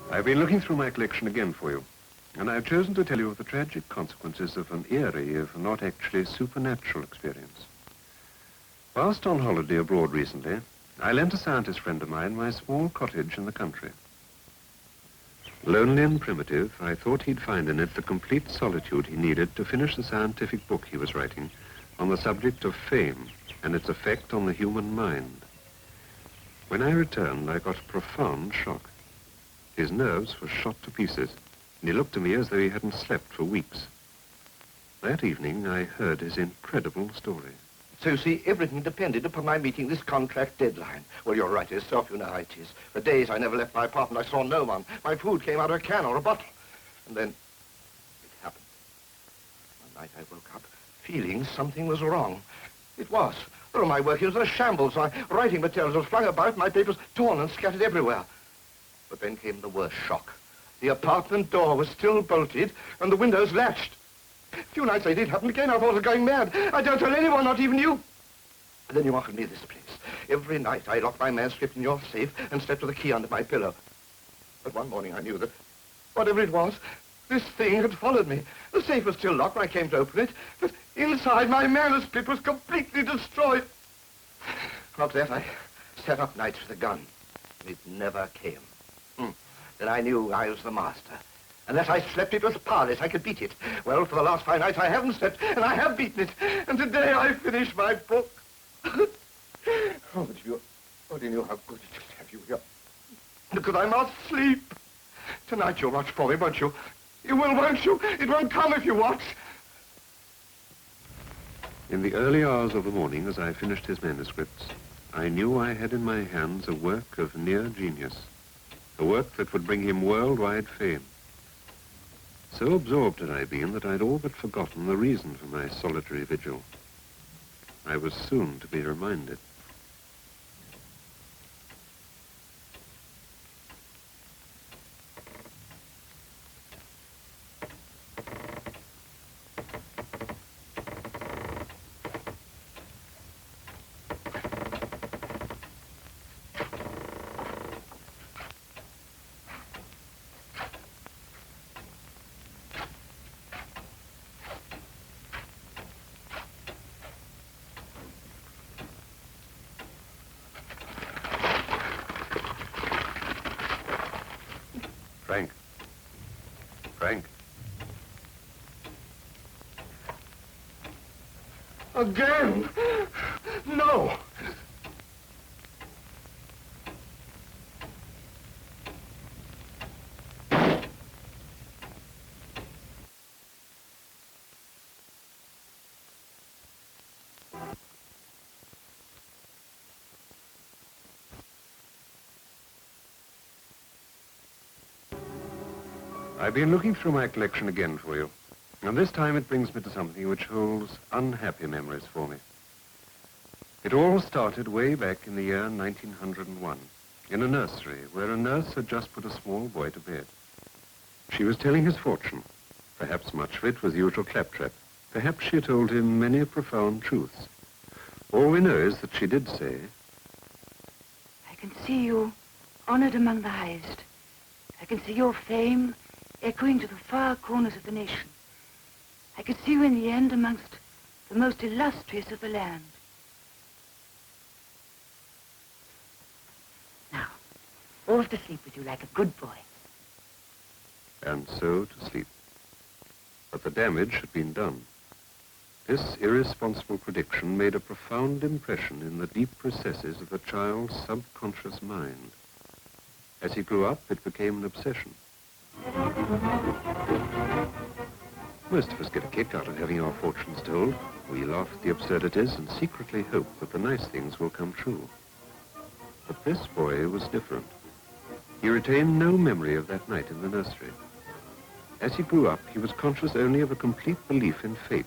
I've been looking through my collection again for you, and I've chosen to tell you of the tragic consequences of an eerie, if not actually supernatural experience. Whilst on holiday abroad recently, I lent a scientist friend of mine my small cottage in the country. Lonely and primitive, I thought he'd find in it the complete solitude he needed to finish the scientific book he was writing on the subject of fame and its effect on the human mind. When I returned, I got a profound shock. His nerves were shot to pieces, and he looked to me as though he hadn't slept for weeks. That evening, I heard his incredible story. So, you see, everything depended upon my meeting this contract deadline. Well, you're right yourself, you know how it is. For days I never left my apartment. I saw no one. My food came out of a can or a bottle. And then it happened. One night I woke up feeling something was wrong. It was. All my work was a shambles. My writing materials were flung about, my papers torn and scattered everywhere. But then came the worst shock. The apartment door was still bolted and the windows latched. A few nights later, it happened again. I thought I was going mad. I don't tell anyone, not even you. And then you offered me this place. Every night, I locked my manuscript in your safe and slept with the key under my pillow. But one morning, I knew that whatever it was, this thing had followed me. The safe was still locked when I came to open it, but inside, my manuscript was completely destroyed. After that, I sat up nights with a gun. It never came. Then I knew I was the master. Unless I slept, it was powerless. I could beat it. Well, for the last 5 nights, I haven't slept, and I have beaten it. And today, I finished my book. Oh, do you know how good it is to have you here? Because I must sleep. Tonight, you'll watch for me, won't you? You will, won't you? It won't come if you watch. In the early hours of the morning, as I finished his manuscripts, I knew I had in my hands a work of near genius, a work that would bring him worldwide fame. So absorbed had I been that I'd all but forgotten the reason for my solitary vigil. I was soon to be reminded. Frank. Again? No. I've been looking through my collection again for you, and this time it brings me to something which holds unhappy memories for me. It all started way back in the year 1901, in a nursery where a nurse had just put a small boy to bed. She was telling his fortune. Perhaps much of it was usual claptrap. Perhaps she told him many profound truths. All we know is that she did say, I can see you honored among the highest. I can see your fame echoing to the far corners of the nation. I can see you in the end amongst the most illustrious of the land. Now, off to sleep with you like a good boy. and so to sleep. But the damage had been done. This irresponsible prediction made a profound impression in the deep recesses of the child's subconscious mind. As he grew up, it became an obsession. Most of us get a kick out of having our fortunes told. We laugh at the absurdities and secretly hope that the nice things will come true. But this boy was different. He retained no memory of that night in the nursery. As he grew up, he was conscious only of a complete belief in fate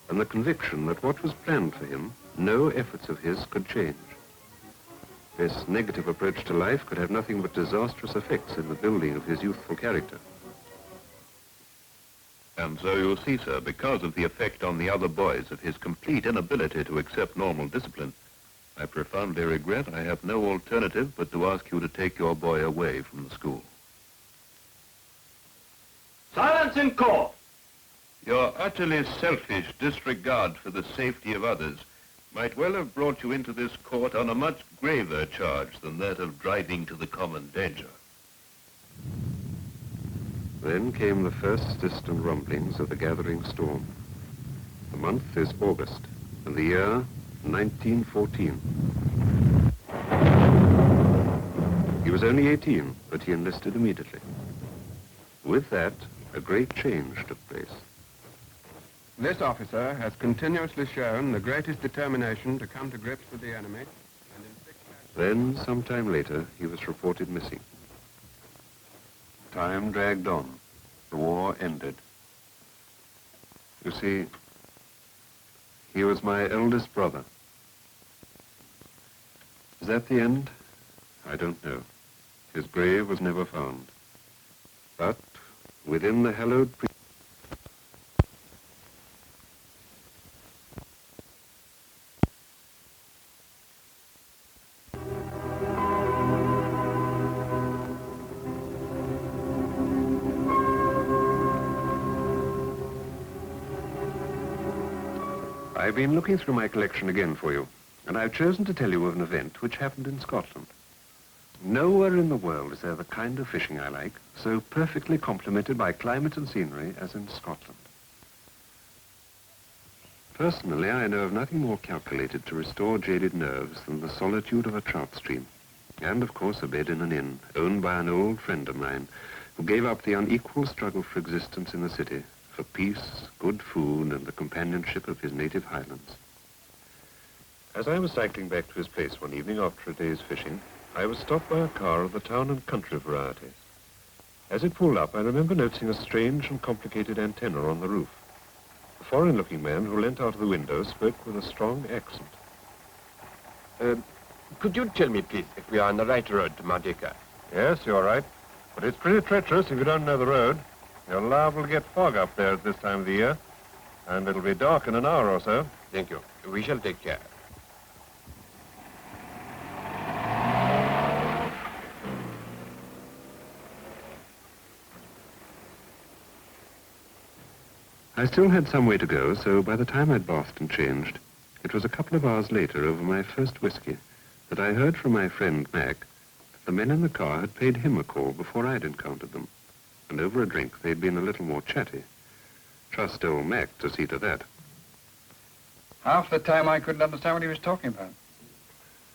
and the conviction that what was planned for him, no efforts of his could change. This negative approach to life could have nothing but disastrous effects in the building of his youthful character. And so you'll see, sir, because of the effect on the other boys of his complete inability to accept normal discipline, I profoundly regret I have no alternative but to ask you to take your boy away from the school. Silence in court! Your utterly selfish disregard for the safety of others might well have brought you into this court on a much graver charge than that of driving to the common danger. Then came the first distant rumblings of the gathering storm. The month is August, and the year 1914. He was only 18, but he enlisted immediately. With that, a great change took place. This officer has continuously shown the greatest determination to come to grips with the enemy. And in 6 months... Then, some time later, he was reported missing. Time dragged on. The war ended. You see, he was my eldest brother. Is that the end? I don't know. His grave was never found. But within the hallowed I've been looking through my collection again for you, and I've chosen to tell you of an event which happened in Scotland. Nowhere in the world is there the kind of fishing I like, so perfectly complemented by climate and scenery as in Scotland. Personally, I know of nothing more calculated to restore jaded nerves than the solitude of a trout stream, and of course a bed in an inn, owned by an old friend of mine, who gave up the unequal struggle for existence in the city for peace, good food, and the companionship of his native highlands. As I was cycling back to his place one evening after a day's fishing, I was stopped by a car of the town and country variety. As it pulled up, I remember noticing a strange and complicated antenna on the roof. A foreign-looking man who leant out of the window spoke with a strong accent. Could you tell me, please, if we are on the right road to Mardika? Yes, you're right. But it's pretty treacherous if you don't know the road. You're liable to get fog up there at this time of the year, and it'll be dark in an hour or so. Thank you. We shall take care. I still had some way to go, so by the time I'd bathed and changed, it was a couple of hours later, over my first whiskey, that I heard from my friend Mac that the men in the car had paid him a call before I'd encountered them. And over a drink, they'd been a little more chatty. Trust old Mac to see to that. Half the time I couldn't understand what he was talking about.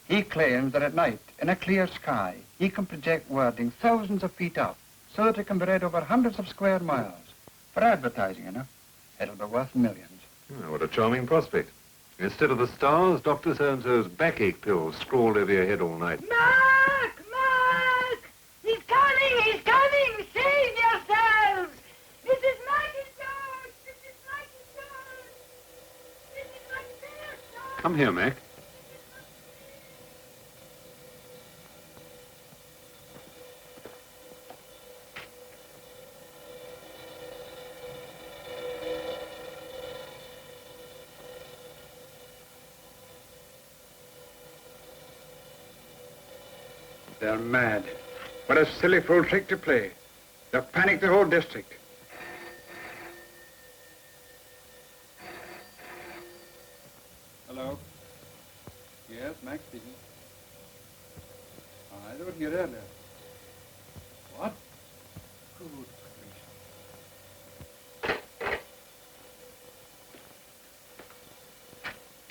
He claims that at night, in a clear sky, he can project wording thousands of feet up, so that it can be read over hundreds of square miles. For advertising, you know. It'll be worth millions. Oh, what a charming prospect. Instead of the stars, Dr. So-and-so's backache pills scrawled over your head all night. Mark! Mark! He's coming! He's coming! Save yourselves! Mrs. McIntosh! Mrs. McIntosh! Mrs. McIntosh! Come here, Mac. They're mad. What a silly fool trick to play. They've panicked the whole district. Hello? Yes, Max speaking. I don't hear earlier. What? Good grief.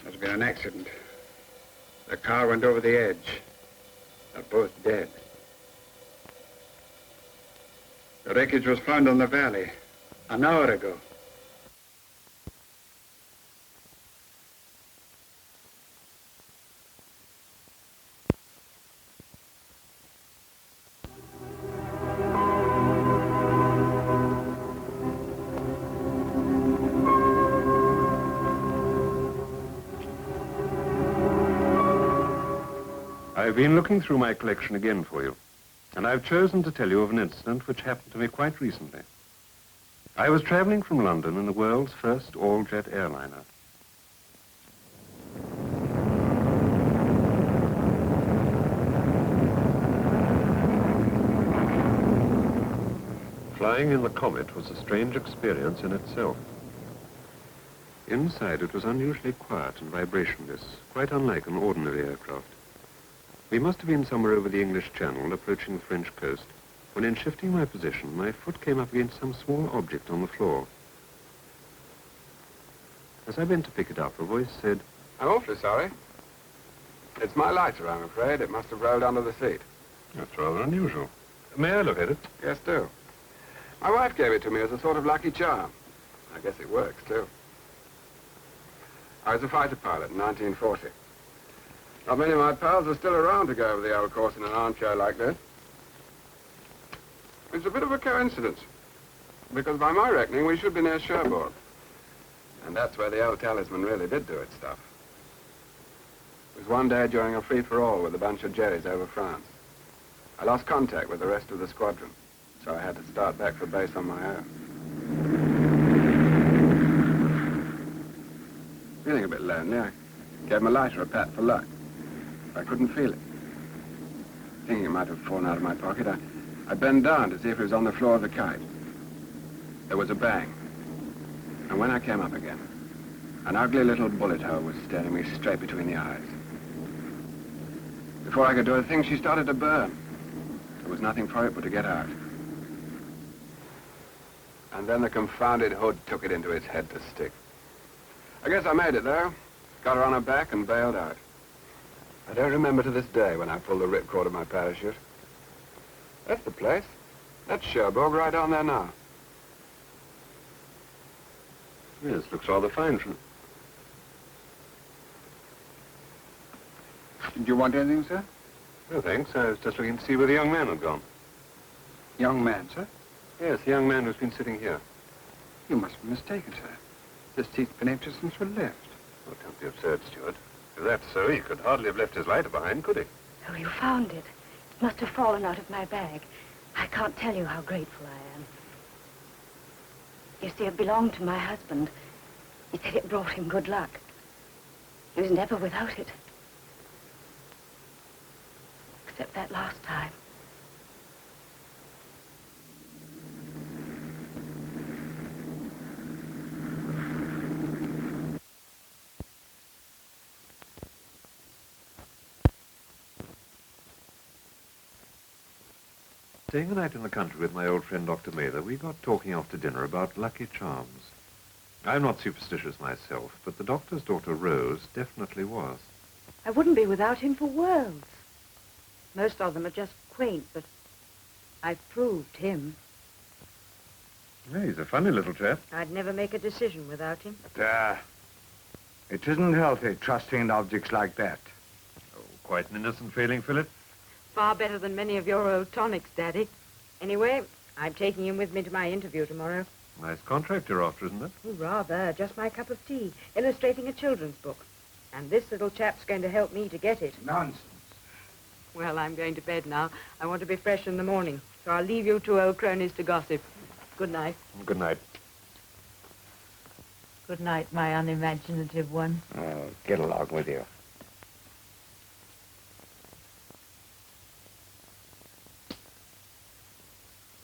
There's been an accident. The car went over the edge. They're both dead. The wreckage was found on the valley an hour ago. I've been looking through my collection again for you, and I've chosen to tell you of an incident which happened to me quite recently. I was traveling from London in the world's first all-jet airliner. Flying in the Comet was a strange experience in itself. Inside, it was unusually quiet and vibrationless, quite unlike an ordinary aircraft. We must have been somewhere over the English Channel, approaching the French coast, when in shifting my position, my foot came up against some small object on the floor. As I bent to pick it up, a voice said, I'm awfully sorry. It's my lighter, I'm afraid. It must have rolled under the seat. "That's rather unusual. May I look at it?" Yes, do. My wife gave it to me as a sort of lucky charm. I guess it works, too. I was a fighter pilot in 1940. Not many of my pals are still around to go over the old course in an armchair like this. It's a bit of a coincidence, because by my reckoning, we should be near Cherbourg. And that's where the old talisman really did do its stuff. It was one day during a free-for-all with a bunch of Jerrys over France. I lost contact with the rest of the squadron, so I had to start back for base on my own. Feeling a bit lonely, I gave my lighter a pat for luck. I couldn't feel it. Thinking it might have fallen out of my pocket, I bent down to see if it was on the floor of the kite. There was a bang. And when I came up again, an ugly little bullet hole was staring me straight between the eyes. Before I could do a thing, she started to burn. There was nothing for it but to get out. And then the confounded hood took it into its head to stick. I guess I made it, though. Got her on her back and bailed out. I don't remember to this day when I pulled the ripcord of my parachute. That's the place. That's Cherbourg right on there now. Yes, looks rather fine from... Did you want anything, sir? No, thanks. I was just looking to see where the young man had gone. Young man, sir? Yes, the young man who's been sitting here. You must be mistaken, sir. This seat's been empty since we left. Oh, don't be absurd, Stuart. If that's so, he could hardly have left his lighter behind, could he? Oh, you found it. It must have fallen out of my bag. I can't tell you how grateful I am. You see, it belonged to my husband. He said it brought him good luck. He was never without it. Except that last time. Staying the night in the country with my old friend Dr. Mather, we got talking after dinner about lucky charms. I'm not superstitious myself, but the doctor's daughter, Rose, definitely was. I wouldn't be without him for worlds. Most of them are just quaint, but I've proved him. Yeah, he's a funny little chap. I'd never make a decision without him. But, it isn't healthy trusting in objects like that. Oh, quite an innocent feeling, Philip. Far better than many of your old tonics, Daddy. Anyway, I'm taking him with me to my interview tomorrow. Nice contract you're after, isn't it? Oh, rather. Just my cup of tea. Illustrating a children's book. And this little chap's going to help me to get it. Nonsense. Well, I'm going to bed now. I want to be fresh in the morning. So I'll leave you two old cronies to gossip. Good night. Good night. Good night, my unimaginative one. Oh, get along with you.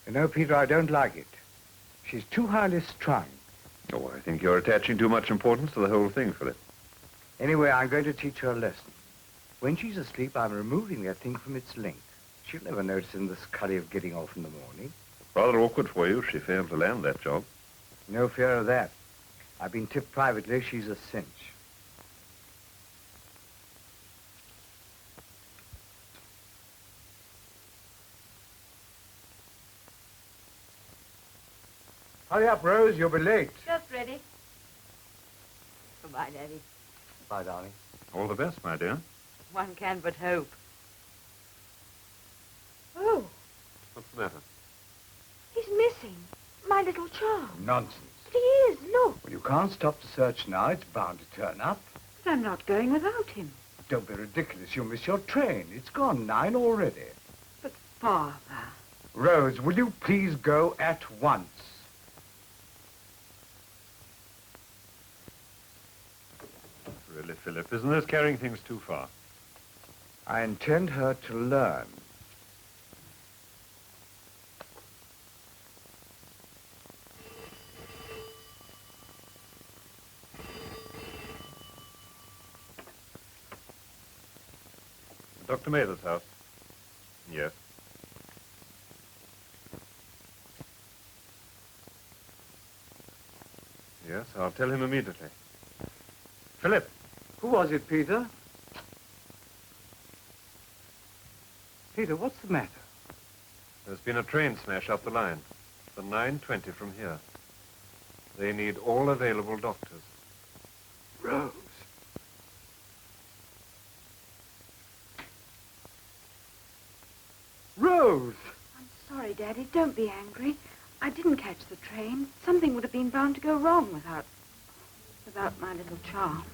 You know, Peter, I don't like it. She's too highly strung. Oh, I think you're attaching too much importance to the whole thing, Philip. Anyway, I'm going to teach her a lesson. When she's asleep, I'm removing that thing from its link. She'll never notice in the scurry of getting off in the morning. Rather awkward for you if she failed to land that job. No fear of that. I've been tipped privately she's a cinch. Hurry up, Rose. You'll be late. Just ready. Goodbye, Daddy. Bye, darling. All the best, my dear. One can but hope. Oh, What's the matter? he's missing. My little charm. Nonsense. But he is, look. Well, you can't stop the search now. It's bound to turn up. But I'm not going without him. Don't be ridiculous. You'll miss your train. It's gone 9 already. But, Father. Rose, will you please go at once? Really, Philip, isn't this carrying things too far? I intend her to learn. Dr. Mather's house? Yes. Yes, I'll tell him immediately. Philip! Who was it, Peter? Peter, what's the matter? There's been a train smash up the line. The 9:20 from here. They need all available doctors. Rose. Rose! I'm sorry, Daddy. Don't be angry. I didn't catch the train. Something would have been bound to go wrong without my little charm.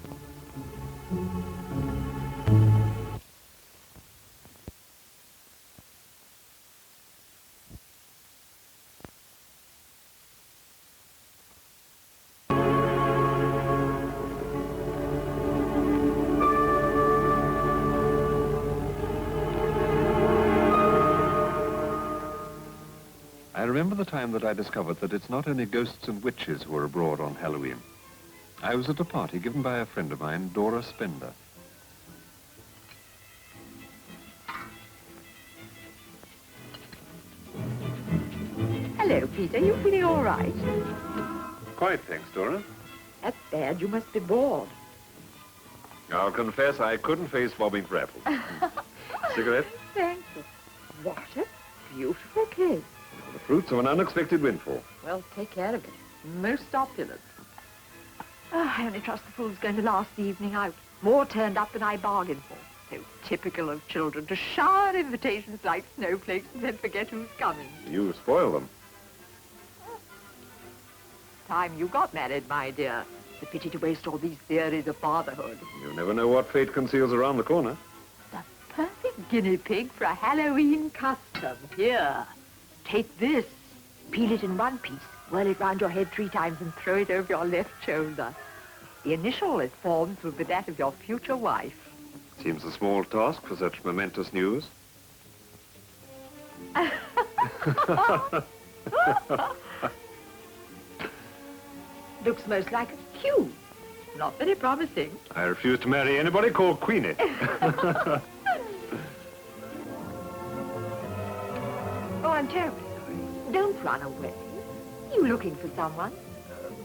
I remember the time that I discovered that it's not only ghosts and witches who are abroad on Halloween. I was at a party given by a friend of mine, Dora Spender. Hello, Peter. You feeling all right? Quite, thanks, Dora. That's bad. You must be bored. I'll confess I couldn't face bobbing for apples. Cigarette? Thank you. What a beautiful case. The fruits of an unexpected windfall. Well, take care of it. Most opulent. Oh, I only trust the fool's going to last the evening out. More turned up than I bargained for. So typical of children to shower invitations like snowflakes and then forget who's coming. You spoil them. Time you got married, my dear. It's a pity to waste all these theories of fatherhood. You never know what fate conceals around the corner. The perfect guinea pig for a Halloween custom. Here, take this. Peel it in one piece, whirl it round your head 3 times and throw it over your left shoulder. The initial it forms will be that of your future wife. Seems a small task for such momentous news. Looks most like a Q. Not very promising. I refuse to marry anybody called Queenie. Oh, I'm terribly sorry. Don't run away. You looking for someone?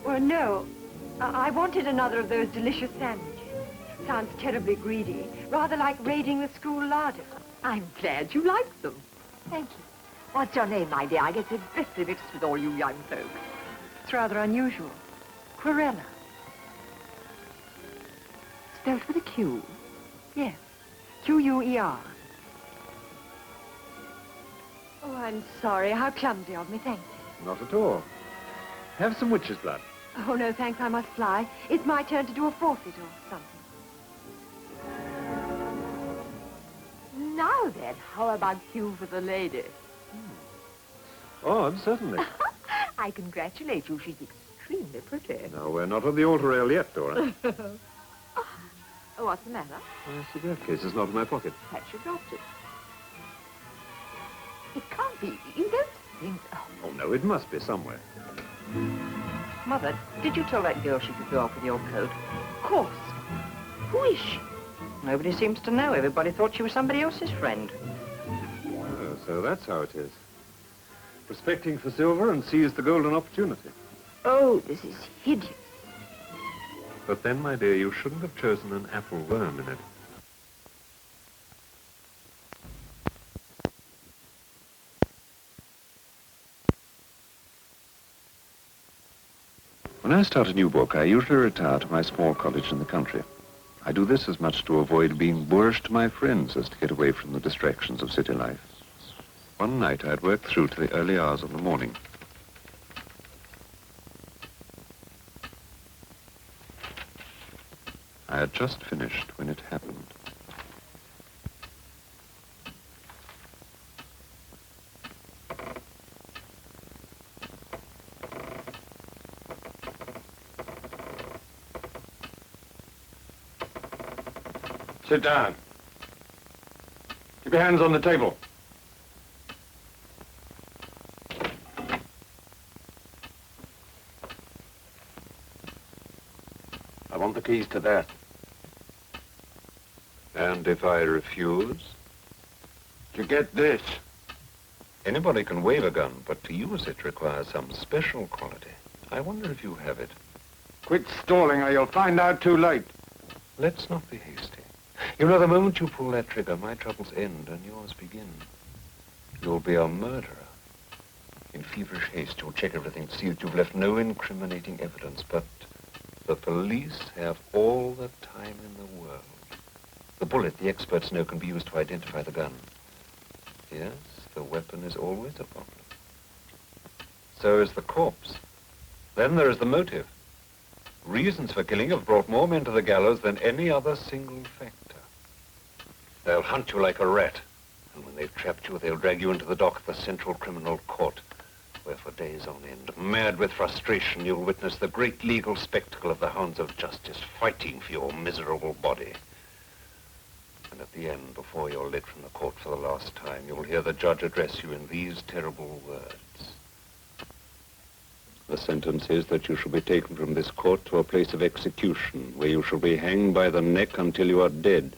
Well, no. I wanted another of those delicious sandwiches. Sounds terribly greedy. Rather like raiding the school larder. I'm glad you like them. Thank you. What's your name, my dear? I get so dreadfully mixed with all you young folks. It's rather unusual. Querella. Spelled with a Q. Yes. Q-U-E-R. Oh, I'm sorry. How clumsy of me. Thank you. Not at all. Have some witch's blood. Oh, no, thanks. I must fly. It's my turn to do a forfeit or something. Now then, how about Q for the lady? Oh, certainly. I congratulate you. She's extremely pretty. No, we're not on the altar rail yet, Dora. Oh, what's the matter? The cigarette case is not in my pocket. Perhaps you dropped it. It can't be. You don't think... Oh, no, it must be somewhere. Mother, did you tell that girl she could go off with your coat? Of course. Who is she? Nobody seems to know. Everybody thought she was somebody else's friend. Oh, so that's how it is. Prospecting for silver and seize the golden opportunity. Oh, this is hideous. But then, my dear, you shouldn't have chosen an apple worm in it. When I start a new book, I usually retire to my small cottage in the country. I do this as much to avoid being boorish to my friends as to get away from the distractions of city life. One night I had worked through to the early hours of the morning. I had just finished when it happened. Sit down. Keep your hands on the table. I want the keys to that. And if I refuse? To get this. Anybody can wave a gun, but to use it requires some special quality. I wonder if you have it. Quit stalling or you'll find out too late. Let's not be hasty. You know, the moment you pull that trigger, my troubles end and yours begin. You'll be a murderer. In feverish haste, you'll check everything to see that you've left no incriminating evidence, but the police have all the time in the world. The bullet, the experts know, can be used to identify the gun. Yes, the weapon is always a problem. So is the corpse. Then there is the motive. Reasons for killing have brought more men to the gallows than any other single factor. They'll hunt you like a rat, and when they've trapped you, they'll drag you into the dock of the Central Criminal Court, where for days on end, mad with frustration, you'll witness the great legal spectacle of the hounds of justice fighting for your miserable body. And at the end, before you're led from the court for the last time, you'll hear the judge address you in these terrible words. The sentence is that you shall be taken from this court to a place of execution, where you shall be hanged by the neck until you are dead,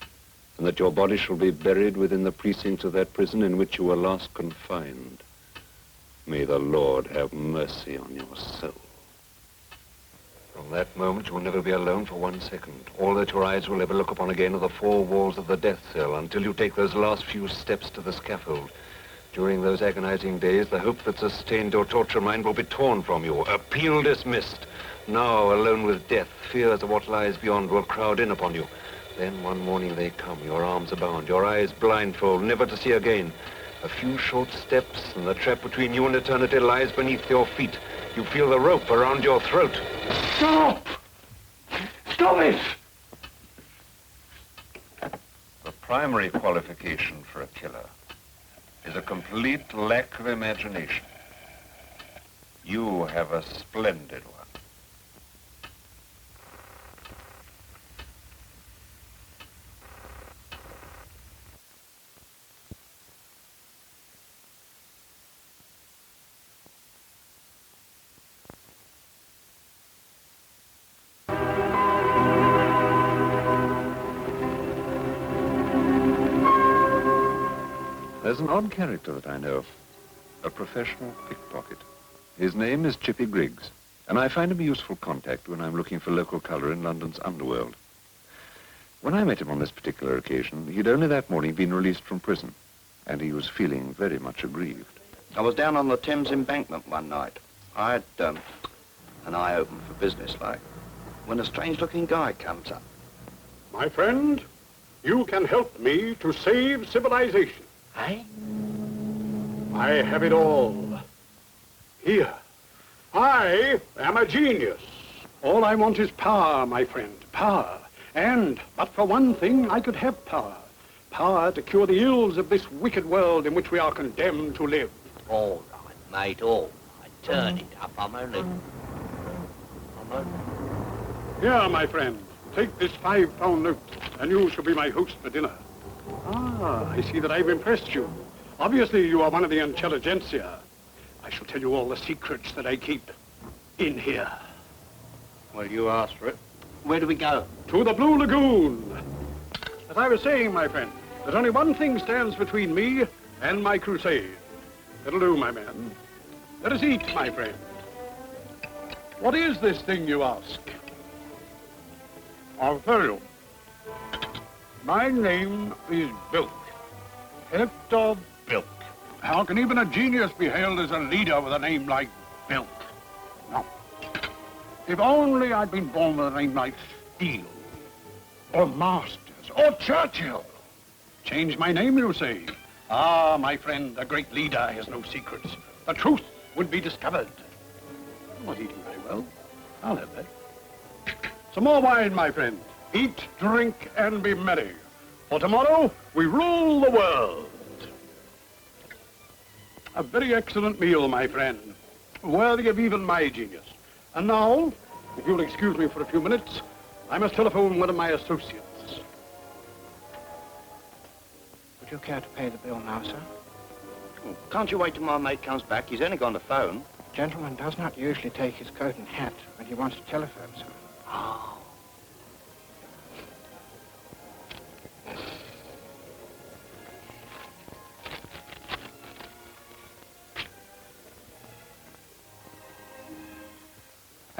and that your body shall be buried within the precincts of that prison in which you were last confined. May the Lord have mercy on your soul. From that moment, you will never be alone for 1 second. All that your eyes will ever look upon again are the four walls of the death cell until you take those last few steps to the scaffold. During those agonizing days, the hope that sustained your tortured mind will be torn from you. Appeal dismissed. Now, alone with death, fears of what lies beyond will crowd in upon you. Then one morning they come, your arms are bound, your eyes blindfold, never to see again. A few short steps, and the trap between you and eternity lies beneath your feet. You feel the rope around your throat. Stop! Stop it! The primary qualification for a killer is a complete lack of imagination. You have a splendid one. There's an odd character that I know, a professional pickpocket. His name is Chippy Griggs, and I find him a useful contact when I'm looking for local color in London's underworld. When I met him on this particular occasion, he'd only that morning been released from prison, and he was feeling very much aggrieved. I was down on the Thames embankment one night. I had an eye open for business, like, when a strange-looking guy comes up. My friend, you can help me to save civilization. Eh? I have it all. Here. I am a genius. All I want is power, my friend, power. And, but for one thing, I could have power. Power to cure the ills of this wicked world in which we are condemned to live. All right, mate, all right. Turn it up. I'm only... Here, my friend, take this £5 note, and you shall be my host for dinner. Ah, I see that I've impressed you. Obviously, you are one of the intelligentsia. I shall tell you all the secrets that I keep in here. Well, you asked for it. Where do we go? To the Blue Lagoon. As I was saying, my friend, there's only one thing stands between me and my crusade. It'll do, my man. Let us eat, my friend. What is this thing, you ask? I'll tell you. My name is Bilk. Hector Bilk. How can even a genius be hailed as a leader with a name like Bilk? Now, if only I'd been born with a name like Steele, or Masters, or Churchill. Change my name, you say? Ah, my friend, a great leader has no secrets. The truth would be discovered. I'm not eating very well. I'll have that. Some more wine, my friend. Eat, drink, and be merry. For tomorrow, we rule the world. A very excellent meal, my friend. Worthy of even my genius. And now, if you'll excuse me for a few minutes, I must telephone one of my associates. Would you care to pay the bill now, sir? Oh, can't you wait till my mate comes back? He's only gone to phone. Gentleman does not usually take his coat and hat when he wants to telephone, sir. Oh.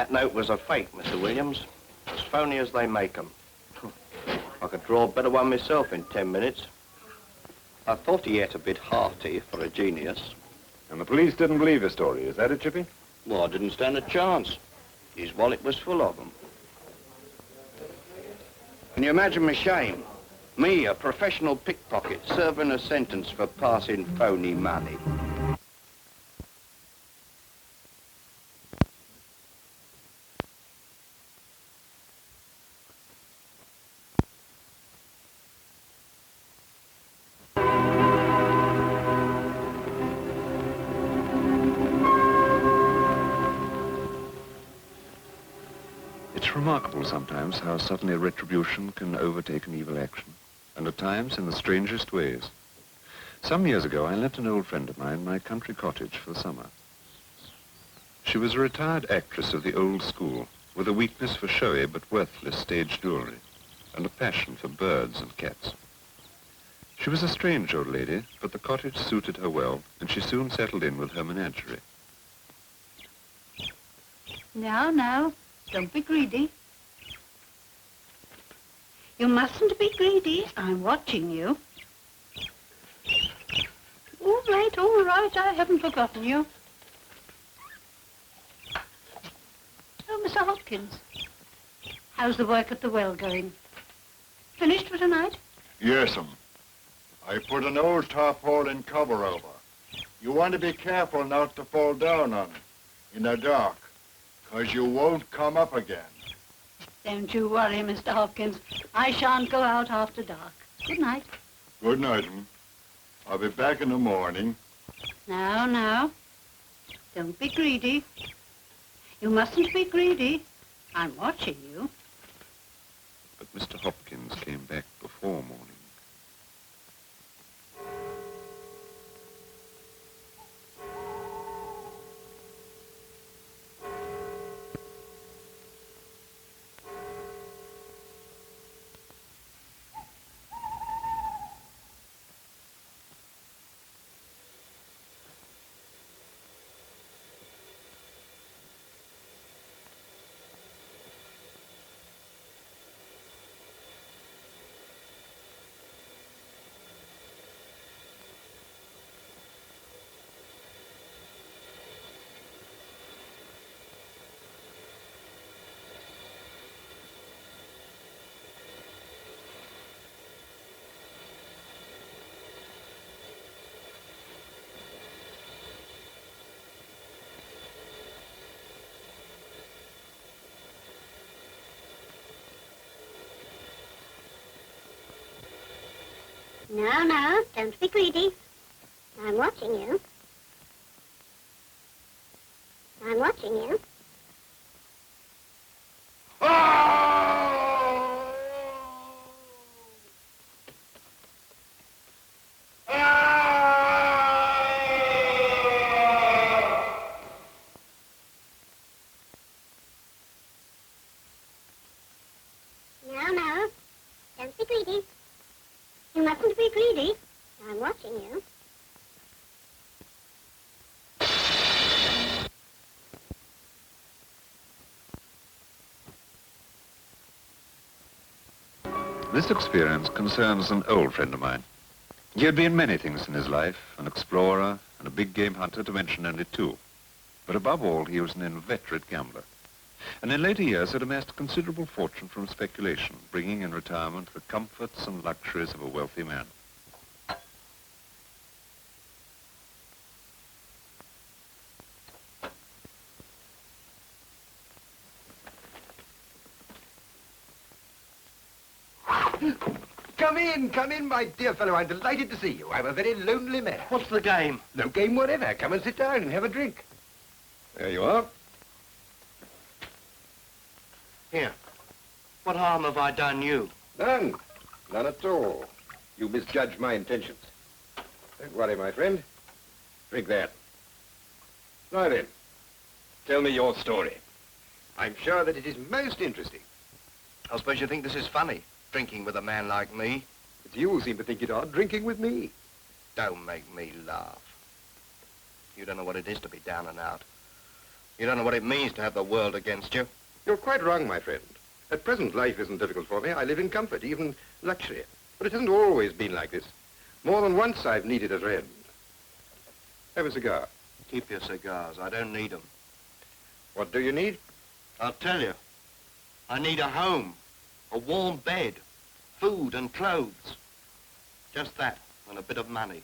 That note was a fake, Mr. Williams. As phony as they make 'em. I could draw a better one myself in 10 minutes. I thought he ate a bit hearty for a genius. And the police didn't believe his story, is that it, Chippy? Well, I didn't stand a chance. His wallet was full of them. Can you imagine my shame? Me, a professional pickpocket, serving a sentence for passing phony money. It's remarkable sometimes how suddenly retribution can overtake an evil action, and at times in the strangest ways. Some years ago, I left an old friend of mine my country cottage for the summer. She was a retired actress of the old school, with a weakness for showy but worthless stage jewelry, and a passion for birds and cats. She was a strange old lady, but the cottage suited her well, and she soon settled in with her menagerie. Now, don't be greedy. You mustn't be greedy. I'm watching you. All right, I haven't forgotten you. Oh, Mr. Hopkins, how's the work at the well going? Finished for tonight? Yes'm. I put an old tarpaulin cover over. You want to be careful not to fall down on it in the dark, 'cause you won't come up again. Don't you worry, Mr. Hopkins. I shan't go out after dark. Good night. Good night'm. I'll be back in the morning. Now, don't be greedy. You mustn't be greedy. I'm watching you. But Mr. Hopkins came back before morning. Now, don't be greedy. I'm watching you. I'm watching you. Now, don't be greedy. You mustn't be greedy. I'm watching you. This experience concerns an old friend of mine. He had been many things in his life, an explorer and a big game hunter, to mention only two. But above all, he was an inveterate gambler. And in later years had amassed a considerable fortune from speculation, bringing in retirement the comforts and luxuries of a wealthy man. Come in, my dear fellow. I'm delighted to see you. I'm a very lonely man. What's the game? No game whatever. Come and sit down and have a drink. There you are. Here. What harm have I done you? None. None at all. You misjudged my intentions. Don't worry, my friend. Drink that. Now then, tell me your story. I'm sure that it is most interesting. I suppose you think this is funny, drinking with a man like me? But you seem to think it odd drinking with me. Don't make me laugh. You don't know what it is to be down and out. You don't know what it means to have the world against you. You're quite wrong, my friend. At present, life isn't difficult for me. I live in comfort, even luxury. But it hasn't always been like this. More than once I've needed a friend. Have a cigar. Keep your cigars. I don't need them. What do you need? I'll tell you. I need a home, a warm bed, food and clothes. Just that, and a bit of money.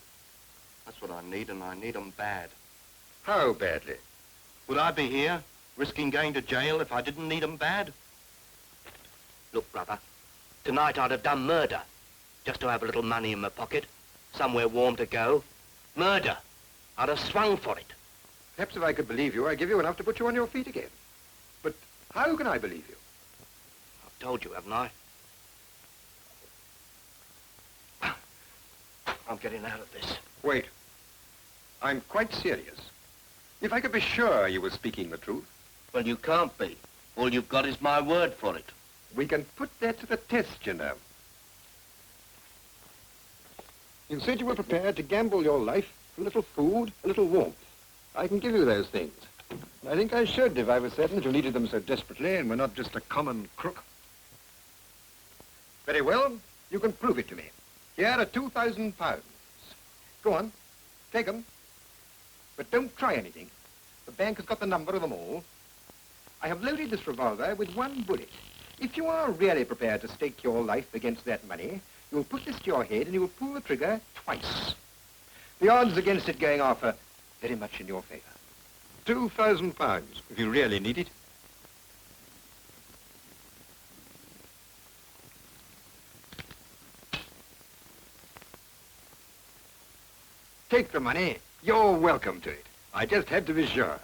That's what I need, and I need them bad. How badly? Would I be here, risking going to jail if I didn't need them bad? Look, brother, tonight I'd have done murder, just to have a little money in my pocket, somewhere warm to go. Murder. I'd have swung for it. Perhaps if I could believe you, I'd give you enough to put you on your feet again. But how can I believe you? I've told you, haven't I? I'm getting out of this. Wait. I'm quite serious. If I could be sure you were speaking the truth. Well, you can't be. All you've got is my word for it. We can put that to the test, you know. You said you were prepared to gamble your life for a little food, a little warmth. I can give you those things. And I think I should if I was certain that you needed them so desperately and were not just a common crook. Very well, you can prove it to me. Here are £2,000. Go on, take them. But don't try anything. The bank has got the number of them all. I have loaded this revolver with one bullet. If you are really prepared to stake your life against that money, you'll put this to your head and you will pull the trigger twice. The odds against it going off are very much in your favor. £2,000, if you really need it. Take the money. You're welcome to it. I just had to be sure.